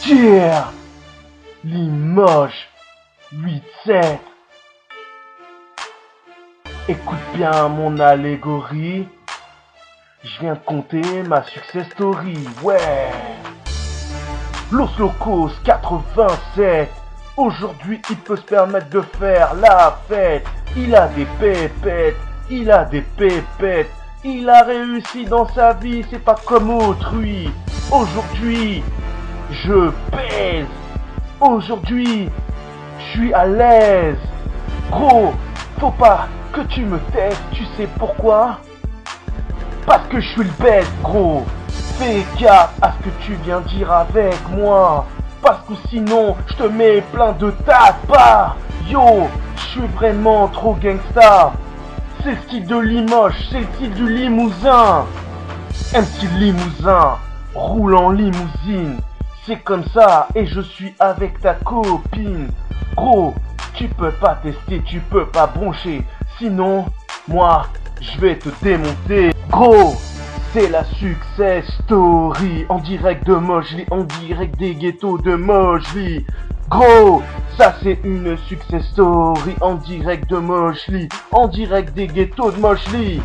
Yeah! Limoges 8-7. Écoute bien mon allégorie. Je viens de compter ma success story. Ouais! Los Locos 87. Aujourd'hui il peut se permettre de faire la fête. Il a des pépettes, il a des pépettes. Il a réussi dans sa vie, c'est pas comme autrui. Aujourd'hui, je pèse. Aujourd'hui, je suis à l'aise. Gros, faut pas que tu me testes, tu sais pourquoi? Parce que je suis le best, gros. Fais gaffe à ce que tu viens dire avec moi. Parce que sinon, je te mets plein de tapas. Yo, je suis vraiment trop gangsta. C'est le style de Limoges, c'est le style du Limousin. MC Limousin, roule en limousine. C'est comme ça et je suis avec ta copine. Gros, tu peux pas tester, tu peux pas broncher. Sinon, moi, je vais te démonter. Gros, c'est la success story. En direct de Mojli, en direct des ghettos de Mojli. Gros, ça c'est une success story. En direct de Mojli, en direct des ghettos de Mojli.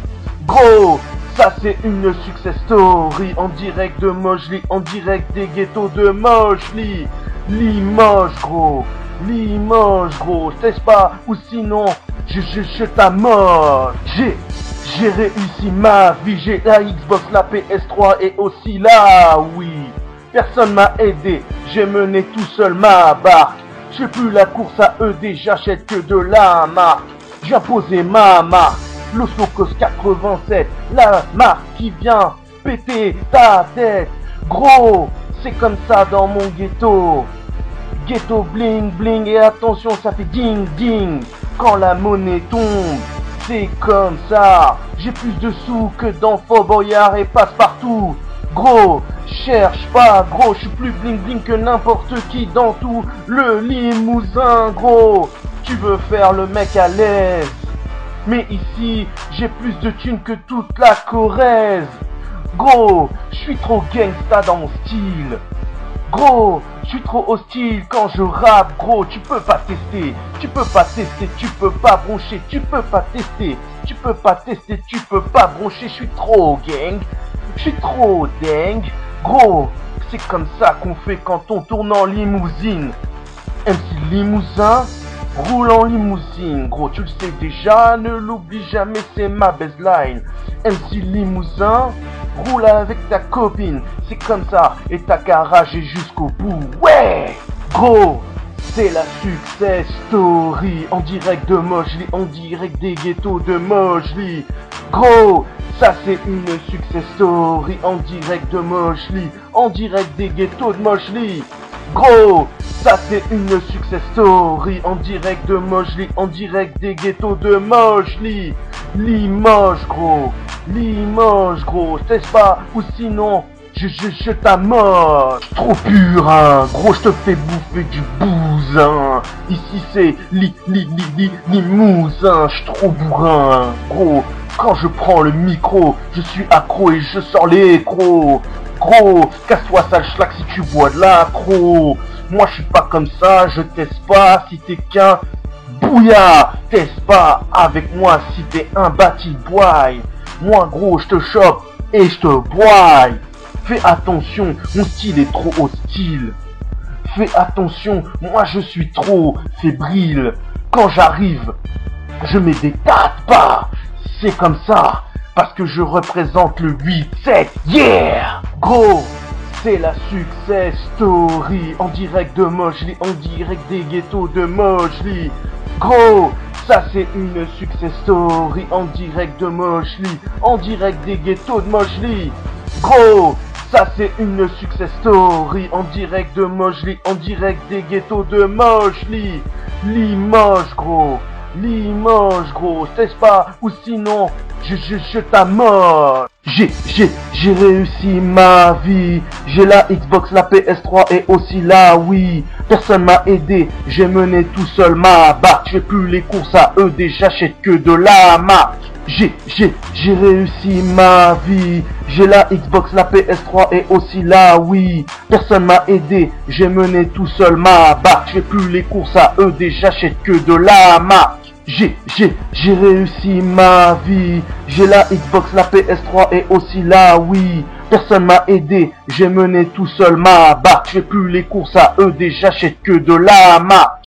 Gros, ça c'est une success story. En direct de Mojli, en direct des ghettos de Mojli. Limoges gros, Limoges gros, je teste pas ou sinon je t'amoche. J'ai réussi ma vie, j'ai la Xbox, la PS3 et aussi la Wii. Personne m'a aidé, j'ai mené tout seul ma barque. J'ai plus la course à ED, j'achète que de la marque. J'ai posé ma marque, Los Locos 87, la marque qui vient péter ta tête. Gros, c'est comme ça dans mon ghetto. Ghetto bling bling et attention ça fait ding ding quand la monnaie tombe. C'est comme ça, j'ai plus de sous que dans Fort Boyard et Passe-Partout. Gros, cherche pas, gros, je suis plus bling bling que n'importe qui dans tout le Limousin, gros. Tu veux faire le mec à l'aise, mais ici, j'ai plus de thunes que toute la Corrèze. Gros, je suis trop gangsta dans mon style. Gros, je suis trop hostile quand je rappe, gros, tu peux pas tester, tu peux pas tester, tu peux pas broncher, tu peux pas tester, tu peux pas tester, tu peux pas broncher, je suis trop gang, je suis trop dingue, gros, c'est comme ça qu'on fait quand on tourne en limousine. MC Limousin, roule en limousine, gros, tu le sais déjà, ne l'oublie jamais, c'est ma baseline. MC Limousin, roule avec ta copine, c'est comme ça, et ta garage est jusqu'au bout, ouais! Gros, c'est la success story, en direct de Mojli, en direct des ghettos de Mojli. Gros, ça c'est une success story, en direct de Mojli, en direct des ghettos de Mojli. Gros, ça c'est une success story, en direct de Mojli, en direct des ghettos de Mojli. Limoges gros, Limoges gros, je teste pas ou sinon je t'amoche. Trop pur hein, gros je te fais bouffer du bousin. Ici c'est Limousin, je suis trop bourrin. Gros, quand je prends le micro, je suis accro et je sors les crocs. Gros, casse-toi sale schlack si tu bois de l'accro. Moi je suis pas comme ça, je teste pas si t'es qu'un bouillard. Teste pas avec moi si t'es un bâti boy. Moi gros je te chope et je te bois. Fais attention, mon style est trop hostile. Fais attention, moi je suis trop fébrile. Quand j'arrive, je mets des tapas. C'est comme ça, parce que je représente le 8-7, yeah! Gros, c'est la success story, en direct de Mojli, en direct des ghettos de Mojli. Gros, ça c'est une success story, en direct de Mojli, en direct des ghettos de Mojli. Gros, ça c'est une success story, en direct de Mojli, en direct des ghettos de Mojli. Limoges gros, Limoges gros, je teste pas ou sinon je t'amoche. J'ai réussi ma vie, j'ai la Xbox, la PS3 et aussi la Wii. personne m'a aidé, j'ai mené tout seul ma barque. Je fais plus les courses à ED, j'achète que de la marque. J'ai réussi ma vie. J'ai la Xbox, la PS3 et aussi la Wii. Personne m'a aidé, j'ai mené tout seul ma barque. Je fais plus les courses à ED, j'achète que de la marque. J'ai réussi ma vie. J'ai la Xbox, la PS3 et aussi la Wii. Personne m'a aidé, j'ai mené tout seul ma barque. Je fais plus les courses à ED, j'achète que de la marque.